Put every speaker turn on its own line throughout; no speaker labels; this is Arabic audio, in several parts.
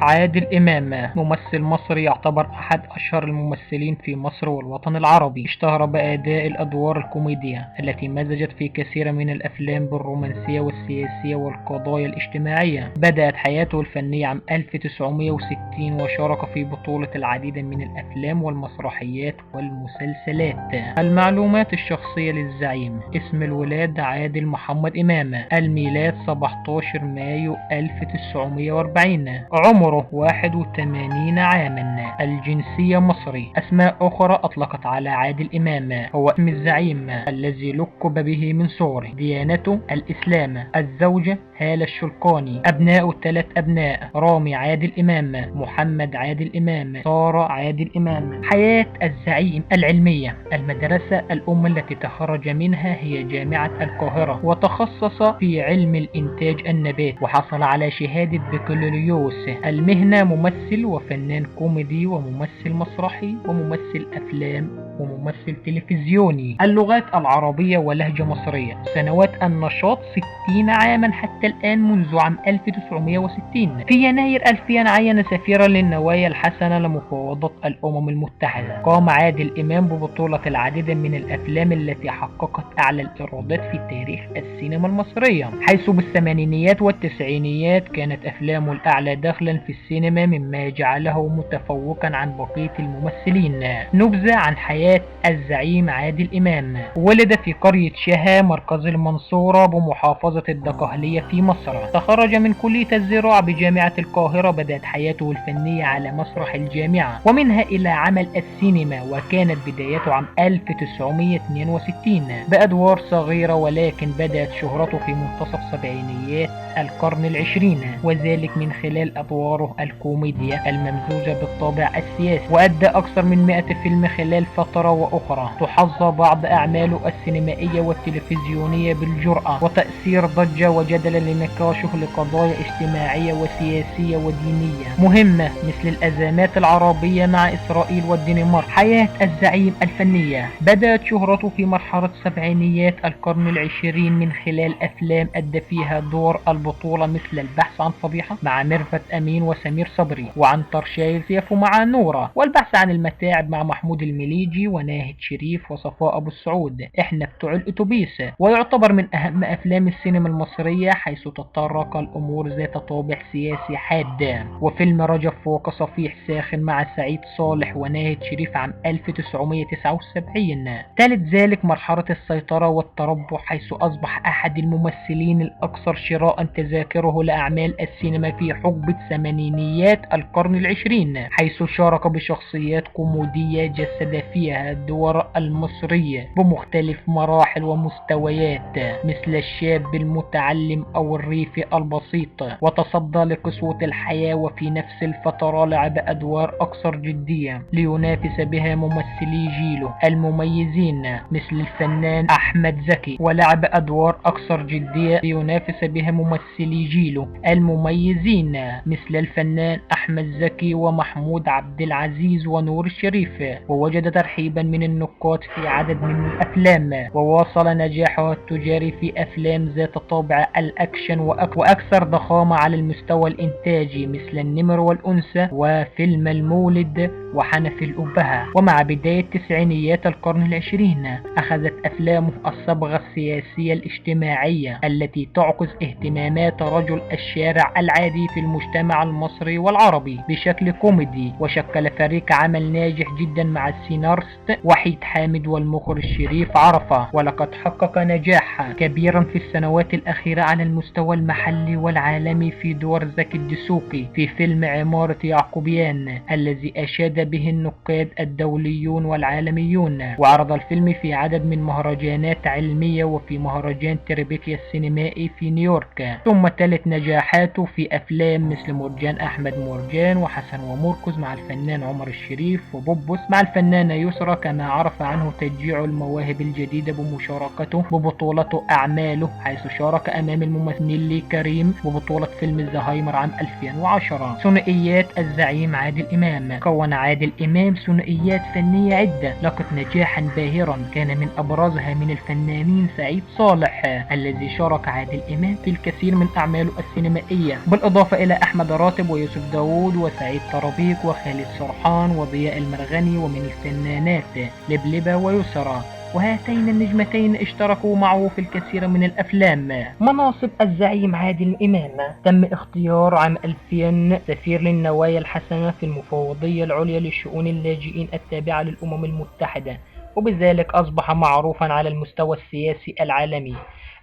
عادل إمام ممثل مصري، يعتبر أحد أشهر الممثلين في مصر والوطن العربي. اشتهر بأداء الأدوار الكوميدية التي مزجت في كثير من الأفلام بالرومانسية والسياسية والقضايا الاجتماعية. بدأت حياته الفنية عام 1960 وشارك في بطولة العديد من الأفلام والمسرحيات والمسلسلات. المعلومات الشخصية للزعيم: اسم الولاد عادل محمد إمام، الميلاد 17 مايو 1940، عمره 81 عاما، الجنسية مصري. أسماء أخرى أطلقت على عادل إمام: هو اسم الزعيم الذي لقب به من صغره، ديانته الإسلام، الزوجة هالة الشلقاني، أبناء 3 أبناء: رامي عادل إمام، محمد عادل إمام، سارة عادل إمام. حياة الزعيم العلمية: المدرسة الأم التي تخرج منها هي جامعة القاهرة، وتخصص في علم الإنتاج النبات، وحصل على شهادة بكالوريوس. المهنة: ممثل وفنان كوميدي وممثل مسرحي وممثل أفلام وممثل تلفزيوني. اللغات: العربية ولهجة مصرية. سنوات النشاط: 60 عاما حتى الآن، منذ عام 1960. في يناير 2000 عين سفيرا للنوايا الحسنة لمفاوضات الأمم المتحدة. قام عادل إمام ببطولة العديد من الأفلام التي حققت أعلى الإيرادات في تاريخ السينما المصرية، حيث بالثمانينيات والتسعينيات كانت أفلامه الأعلى دخلا في السينما، مما جعله متفوقا عن بقية الممثلين. نبذة عن حياة الزعيم عادل إمام: ولد في قرية شها، مركز المنصورة بمحافظة الدقهلية في مصر. تخرج من كلية الزراعة بجامعة القاهرة. بدأت حياته الفنية على مسرح الجامعة ومنها إلى عمل السينما، وكانت بدايته عام 1962 بأدوار صغيرة، ولكن بدأت شهرته في منتصف سبعينيات القرن العشرين، وذلك من خلال أدواره الكوميديا الممزوجة بالطابع السياسي، وأدى أكثر من 100 فيلم خلال فترة وأخرى. تحظى بعض أعماله السينمائية والتلفزيونية بالجرأة وتأثير ضجة وجدل لنقاشه لقضايا اجتماعية وسياسية ودينية مهمة، مثل الأزمات العربية مع إسرائيل والدنمارك. حياة الزعيم الفنية: بدأت شهرته في مرحلة سبعينيات القرن العشرين من خلال أفلام أدى فيها دور البطولة، مثل البحث عن فضيحة مع ميرفت أمين وسمير صبري، وعنتر شايف مع نورة، والبحث عن المتاعب مع محمود المليجي وناهد شريف وصفاء أبو السعود، إحنا بتوع الأتوبيس. ويعتبر من أهم أفلام السينما المصرية، حيث تطرق الأمور ذات طابع سياسي حاد. وفيلم رجب فوق صفيح ساخن مع سعيد صالح وناهد شريف عام 1979. تالت ذلك مرحلة السيطرة والتربح، حيث أصبح أحد الممثلين الأكثر شراء تذاكره لأعمال السينما في حقبة ثمانينيات القرن العشرين، حيث شارك بشخصيات كوميدية جسد فيها الدور المصرية بمختلف مراحل ومستويات، مثل الشاب المتعلم أو الريفي البسيط، وتصدى لقسوة الحياة، وفي نفس الفترة لعب أدوار أكثر جدية لينافس بها ممثلي جيله المميزين مثل الفنان أحمد زكي، ولعب أدوار أكثر جدية لينافس بها ممثلي جيله المميزين مثل الفنان أحمد زكي ومحمود عبد العزيز ونور الشريف. ووجد ترحيبا من النقاد في عدد من الأفلام، وواصل نجاحه التجاري في أفلام ذات طابع الأكشن وأكثر ضخامة على المستوى الإنتاجي، مثل النمر والأنثى وفيلم المولد وحنف الأبهة. ومع بداية تسعينيات القرن العشرين أخذت أفلامه الصبغة السياسية الاجتماعية التي تعكس اهتمامات رجل الشارع العادي في المجتمع المصري والعربي بشكل كوميدي، وشكل فريق عمل ناجح جدا مع السيناريست وحيد حامد والمخرج شريف عرفة. ولقد حقق نجاح كبيرا في السنوات الأخيرة على المستوى المحلي والعالمي في دور زكي الدسوقي في فيلم عمارة يعقوبيان الذي أشاد به النقاد الدوليون والعالميون، وعرض الفيلم في عدد من مهرجانات علمية وفي مهرجان تريبيكيا السينمائي في نيويورك. ثم تلت نجاحاته في أفلام مثل مرجان أحمد مرجان وحسن ومركز مع الفنان عمر الشريف، وبوبوس مع الفنانة يسرى، كما عرف عنه تشجيع المواهب الجديدة بمشاركته ببطولة أعماله، حيث شارك أمام الممثل نيلي كريم ببطولة فيلم الزهايمر عام 2010. ثنائيات الزعيم عادل إمام: كون عادل إمام ثنائيات فنية عدة لقت نجاحا باهرا، كان من أبرزها من الفنانين سعيد صالح الذي شارك عادل إمام في الكثير من أعماله السينمائية، بالإضافة إلى أحمد راتب ويوسف داوود داوود وسعيد طرابيق وخالد سرحان وضياء المرغني، ومن الفنانات لبلبة ويسرى. وهاتين النجمتين اشتركوا معه في الكثير من الأفلام. مناصب الزعيم عادل إمام: تم اختيار عام 2000 سفير للنوايا الحسنة في المفوضية العليا لشؤون اللاجئين التابعة للأمم المتحدة، وبذلك أصبح معروفا على المستوى السياسي العالمي.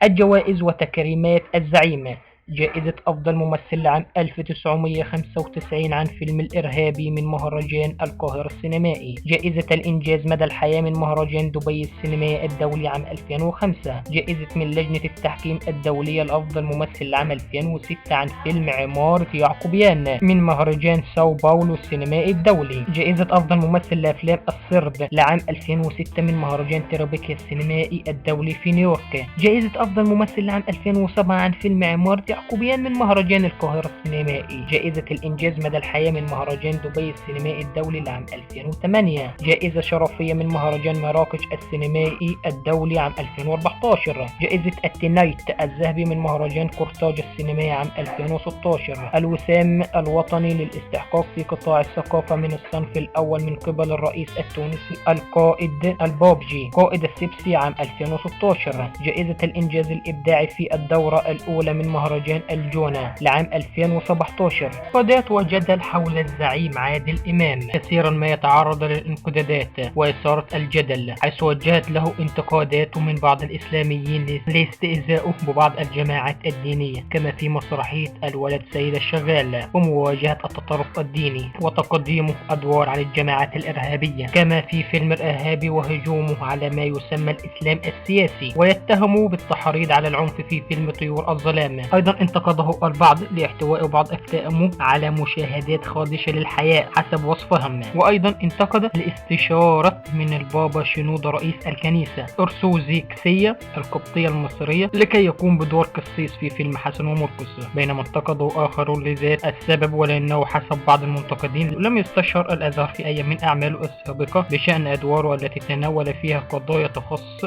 الجوائز وتكريمات الزعيم: جائزة أفضل ممثل لعام 1995 عن فيلم الإرهابي من مهرجان القاهرة السينمائي. جائزة الإنجاز مدى الحياة من مهرجان دبي السينمائي الدولي عام 2005. جائزة من لجنة التحكيم الدولية لأفضل ممثل لعام 2006 عن فيلم عمارة يعقوبيان من مهرجان ساو باولو السينمائي الدولي. جائزة أفضل ممثل لأفلام السرب لعام 2006 من مهرجان ترابيكيا السينمائي الدولي في نيويورك. جائزة أفضل ممثل لعام 2007 عن فيلم عمارة يعقوبيان من مهرجان القاهرة السينمائي. جائزة الإنجاز مدى الحياة من مهرجان دبي السينمائي الدولي لعام 2008. جائزة شرفية من مهرجان مراكش السينمائي الدولي عام 2014. جائزة التينايت الذهبي من مهرجان قرطاج السينمائي عام 2016. الوسام الوطني للاستحقاق في قطاع الثقافة من الصنف الأول من قبل الرئيس التونسي القائد البابجي قائد السبسي عام 2016. جائزة الإنجاز الإبداعي في الدورة الأولى من مهرجان الجونة لعام 2017. انتقادات وجدل حول الزعيم عادل إمام: كثيرا ما يتعرض للانقدادات وإثارة الجدل، حيث وجهت له انتقادات من بعض الإسلاميين لاستئذائه ببعض الجماعات الدينية، كما في مسرحية الولد سيد الشغال، ومواجهة التطرف الديني وتقديمه أدوار عن الجماعات الإرهابية، كما في فيلم الإرهابي وهجومه على ما يسمى الإسلام السياسي، ويتهمه بالتحريض على العنف في فيلم طيور الظلام. أيضا انتقده البعض لاحتواء بعض أفلامه على مشاهدات خادشة للحياة حسب وصفهم. وأيضا انتقد الاستشارة من البابا شنودة رئيس الكنيسة أرثوذكسية القبطية المصرية لكي يقوم بدور قسيس في فيلم حسن ومرقس، بينما انتقده آخرون لذات السبب، ولأنه حسب بعض المنتقدين لم يستشر الأزهر في أي من أعماله السابقة بشأن أدواره التي تناول فيها قضايا تخص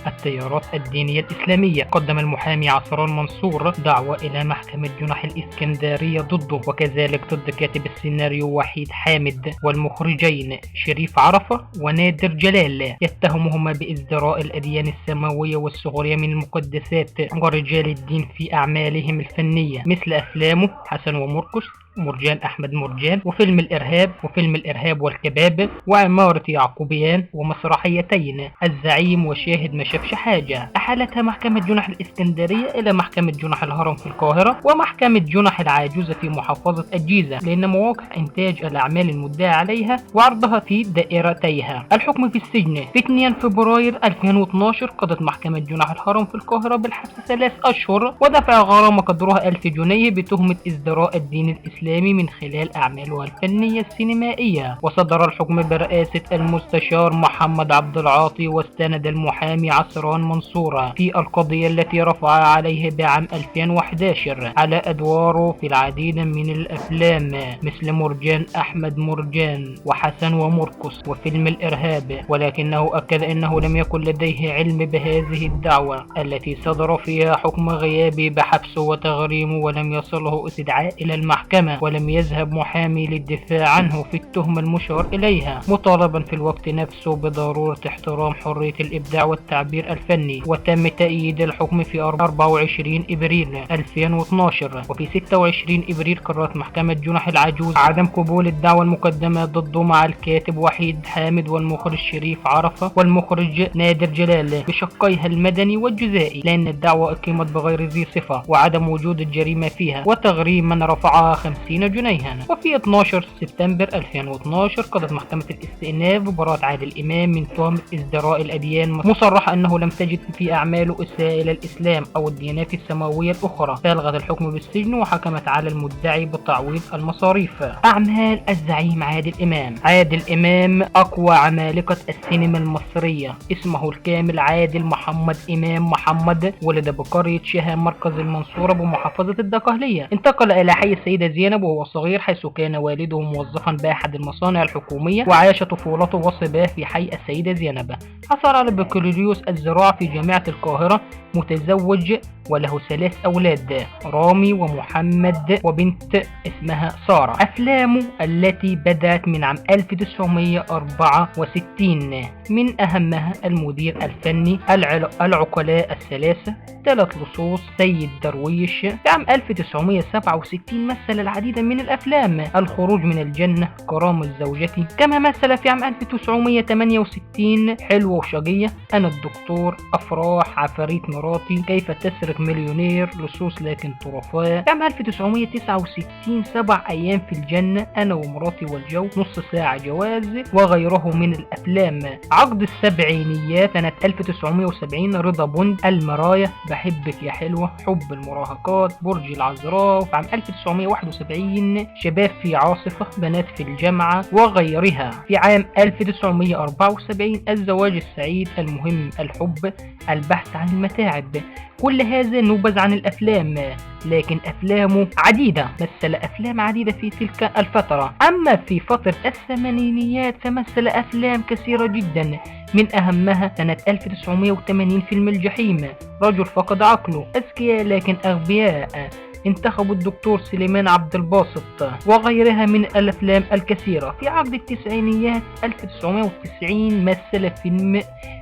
التيارات الدينية الإسلامية. قدم المحامي عصران منصور دعوى إلى محكمة جنح الإسكندرية ضده، وكذلك ضد كاتب السيناريو وحيد حامد والمخرجين شريف عرفة ونادر جلال، يتهمهما بازدراء الأديان السماوية والسخرية من المقدسات ورجال الدين في أعمالهم الفنية، مثل أفلامه حسن ومرقس، مرجان أحمد مرجان، وفيلم الإرهاب والكباب، وعمارة يعقوبيان، ومسرحيتين الزعيم وشاهد ما شافش حاجة. أحالتها محكمة جنح الإسكندرية إلى محكمة جنح الهرم في القاهرة ومحكمة جنح العاجوزة في محافظة الجيزة، لأن مواقع إنتاج الأعمال المدعى عليها وعرضها في دائرتيها. الحكم في السجن: في 2 فبراير 2012 قضت محكمة جنح الهرم في القاهرة بالحبس 3 أشهر ودفع غرامة قدرها 1000 جنيه بتهمة ازدراء الدين الإسلامي من خلال أعمالها الفنية السينمائية. وصدر الحكم برئاسة المستشار محمد عبد العاطي، واستند المحامي عصران منصور في القضية التي رفع عليه بعام 2011 على أدواره في العديد من الأفلام مثل مرجان أحمد مرجان وحسن ومرقس وفيلم الإرهاب، ولكنه أكد أنه لم يكن لديه علم بهذه الدعوة التي صدر فيها حكم غيابي بحبسه وتغريمه، ولم يصله استدعاء إلى المحكمة، ولم يذهب محامي للدفاع عنه في التهمة المشار إليها، مطالبا في الوقت نفسه بضرورة احترام حرية الإبداع والتعبير الفني. وتم تأييد الحكم في 24 إبريل 2012. وفي 26 إبريل قررت محكمة جنح العاجوز عدم قبول الدعوى المقدمة ضده مع الكاتب وحيد حامد والمخرج شريف عرفة والمخرج نادر جلال بشقيها المدني والجزائي، لأن الدعوى أقيمت بغير ذي صفة وعدم وجود الجريمة فيها، وتغريم من رفعها 50 جنيها. وفي 12 سبتمبر 2012 قضت محكمة الاستئناف ببراءة عادل إمام من تهمة ازدراء الأديان، مصرح أنه لم تجد في أعماله إساءة إلى الإسلام أو الديانات السماوية الأخرى، فألغت الحكم بالسجن وحكمت على المدعي بتعويض المصاريف. أعمال الزعيم عادل إمام: عادل إمام أقوى عمالقة السينما المصرية، اسمه الكامل عادل محمد إمام محمد، ولد بقرية شها مركز المنصورة بمحافظة الدقهلية. انتقل إلى حي السيدة زينب وهو صغير، حيث كان والده موظفا بأحد المصانع الحكومية، وعاش طفولته وصباه في حي السيدة زينب. حصل على بكالوريوس الزراعة في جامعة القاهرة، متزوج وله 3 أولاد، رامي ومحمد وبنت اسمها سارة. أفلامه التي بدأت من عام 1964 من أهمها المدير الفني، العقلاء الثلاثة، 3 لصوص، سيد درويش. في عام 1967 مثل العديد من الأفلام، الخروج من الجنة، كرامة زوجتي. كما مثل في عام 1968 حلوة وشقية، أنا الدكتور، أفراح، عفاريت مراتي، كيف تسرق مليونير، لصوص لكن طرفاء. في عام 1969 7 أيام في الجنة، أنا ومراتي والجو، نص ساعة جواز، وغيره من الأفلام. عقد السبعينيات سنة 1970 رضا بند، المراية، بحبك يا حلوة، حب المراهقات، برج العذراء. في عام 1971 شباب في عاصفة، بنات في الجامعة وغيرها. في عام 1974 الزواج السعيد، المهم الحب، البحث عن المتاعب. كل هذا نبذ عن الأفلام، لكن أفلامه عديدة، مثل أفلام عديدة في تلك الفترة. أما في فترة الثمانينيات فمثل أفلام كثيرة جدا، من أهمها سنة 1980 فيلم الجحيم، رجل فقد عقله، أذكياء لكن أغبياء، انتخبوا الدكتور سليمان عبد الباسط، وغيرها من الأفلام الكثيرة. في عقد التسعينيات 1990 مثل فيلم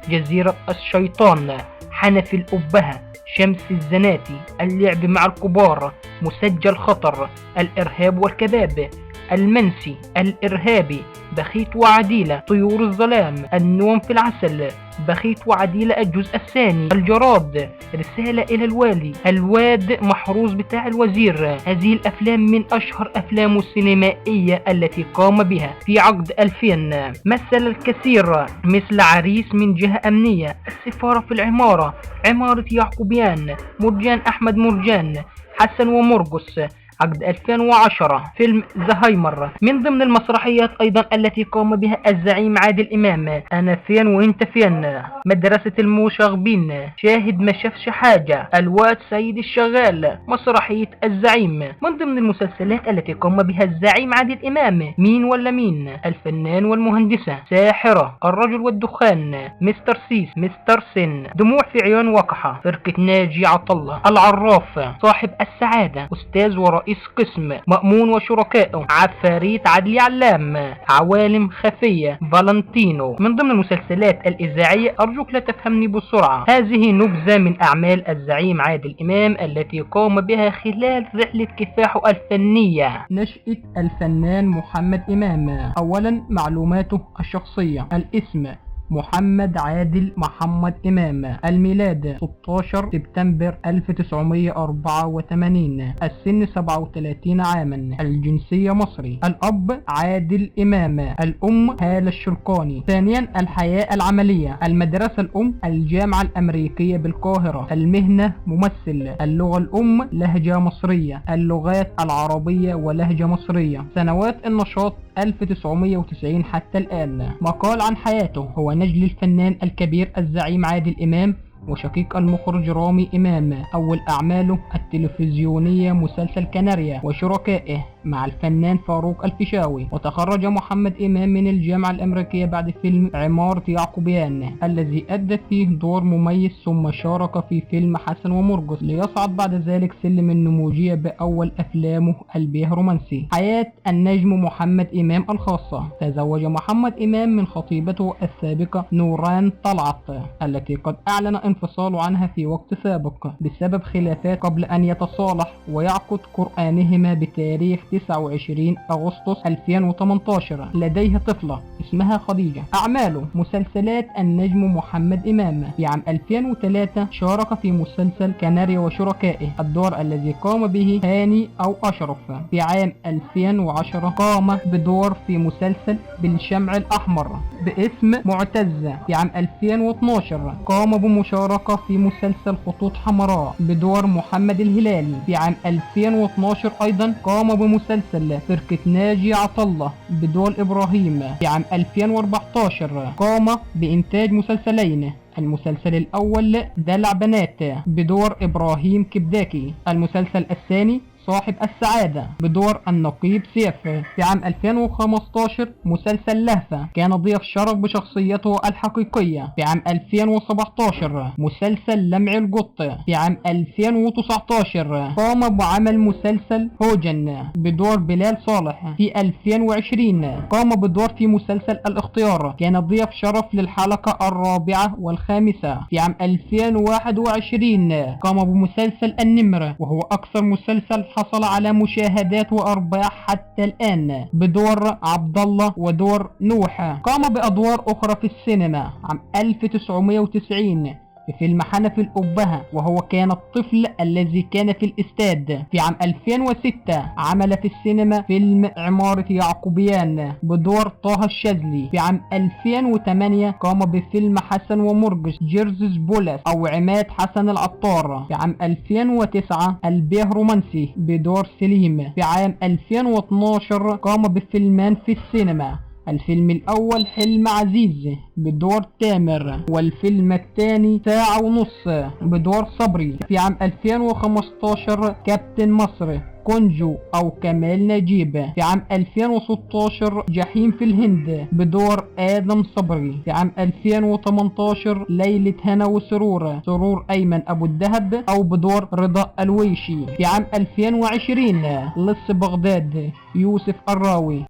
جزيرة الشيطان، حنفي الأبهة، شمس الزناتي، اللعب مع الكبار، مسجل خطر، الإرهاب والكباب، المنسي، الإرهابي، بخيت وعديلة، طيور الظلام، النوم في العسل، بخيت وعديلة الجزء الثاني، الجراد، رسالة إلى الوالي، الواد محروس بتاع الوزير. هذه الأفلام من أشهر أفلامه السينمائية التي قام بها. في عقد 2000 مثل الكثير، مثل عريس من جهة أمنية، السفارة في العمارة، عمارة يعقوبيان، مرجان أحمد مرجان، حسن ومرقص. عقد 2010 فيلم زهايمر. من ضمن المسرحيات أيضا التي قام بها الزعيم عادل إمام، أنا فين وإنت فين، مدرسة المشاغبين، شاهد ما شافش حاجة، الواد سيد الشغال، مسرحية الزعيم. من ضمن المسلسلات التي قام بها الزعيم عادل إمام، مين ولا مين، الفنان والمهندسة، ساحرة، الرجل والدخان، مستر سيس، مستر سن، دموع في عيون وقحة، فرقة ناجي عطلة، العراف، صاحب السعادة، أستاذ ورئيس قسم، مأمون وشركائه، عفاريت عدلي علام، عوالم خفية، فالنتينو. من ضمن المسلسلات الإذاعية، أرجوك لا تفهمني بسرعة. هذه نبذة من أعمال الزعيم عادل إمام التي قام بها خلال رحلة كفاحه الفنية. نشأة الفنان محمد إمام. أولا معلوماته الشخصية. الاسم محمد عادل محمد إمام. الميلاد 16 سبتمبر 1984. السن 37 عاما. الجنسية مصري. الأب عادل إمام. الأم هالة الشرقاني. ثانيا الحياة العملية. المدرسة الأم الجامعة الأمريكية بالقاهرة. المهنة ممثل. اللغة الأم لهجة مصرية. اللغات العربية ولهجة مصرية. سنوات النشاط 1990 حتى الآن. مقال عن حياته. هو نجل الفنان الكبير الزعيم عادل إمام وشقيق المخرج رامي إمام. أول أعماله التلفزيونية مسلسل كناريا وشركائه مع الفنان فاروق الفيشاوي. وتخرج محمد إمام من الجامعة الأمريكية بعد فيلم عمارة يعقوبيان الذي أدى فيه دور مميز، ثم شارك في فيلم حسن ومرقص، ليصعد بعد ذلك سلم النموذجية بأول أفلامه البيه رومانسي. حياة النجم محمد إمام الخاصة. تزوج محمد إمام من خطيبته السابقة نوران طلعت التي قد أعلن انفصاله عنها في وقت سابق بسبب خلافات قبل أن يتصالح ويعقد قرآنهما بتاريخ 29 أغسطس 2018. لديه طفلة اسمها خديجة. أعماله: مسلسلات النجم محمد إمام. في عام 2003 شارك في مسلسل كناريا وشركائه، الدور الذي قام به هاني أو أشرف. في عام 2010 قام بدور في مسلسل بالشمع الأحمر باسم معتز. في عام 2012 قام بمشاركة في مسلسل خطوط حمراء بدور محمد الهلالي. في عام 2012 أيضا قام بمسلسل فرقة ناجي عطلة بدور إبراهيم. في عام 2014 قام بإنتاج مسلسلين، المسلسل الأول دلع بنات بدور إبراهيم كبداكي، المسلسل الثاني صاحب السعادة بدور النقيب سيف. في عام 2015 مسلسل لهفة كان ضيف شرف بشخصيته الحقيقية. في عام 2017 مسلسل لمع القط. في عام 2019 قام بعمل مسلسل هوجن بدور بلال صالح. في 2020 قام بدور في مسلسل الاختيار، كان ضيف شرف للحلقة الرابعة والخامسة. في عام 2021 قام بمسلسل النمر، وهو أكثر مسلسل حصل على مشاهدات وأرباح حتى الآن بدور عبد الله ودور نوح. قام بأدوار أخرى في السينما. عام 1990 في فيلم حنفي الأبهة، وهو كان الطفل الذي كان في الاستاد. في عام 2006 عمل في السينما فيلم عمارة يعقوبيان بدور طه الشاذلي. في عام 2008 قام بفيلم حسن ومرقص جيرزز بولس أو عماد حسن العطار. في عام 2009 البيه رومانسي بدور سليم. في عام 2012 قام بفيلمان في السينما، الفيلم الأول حلم عزيز بدور تامر، والفيلم الثاني ساعة ونص بدور صبري. في عام 2015 كابتن مصر كونجو أو كمال نجيب. في عام 2016 جحيم في الهند بدور آدم صبري. في عام 2018 ليلة هنا وسرور سرور أيمن أبو الدهب أو بدور رضا الويشي. في عام 2020 لص بغداد يوسف الراوي.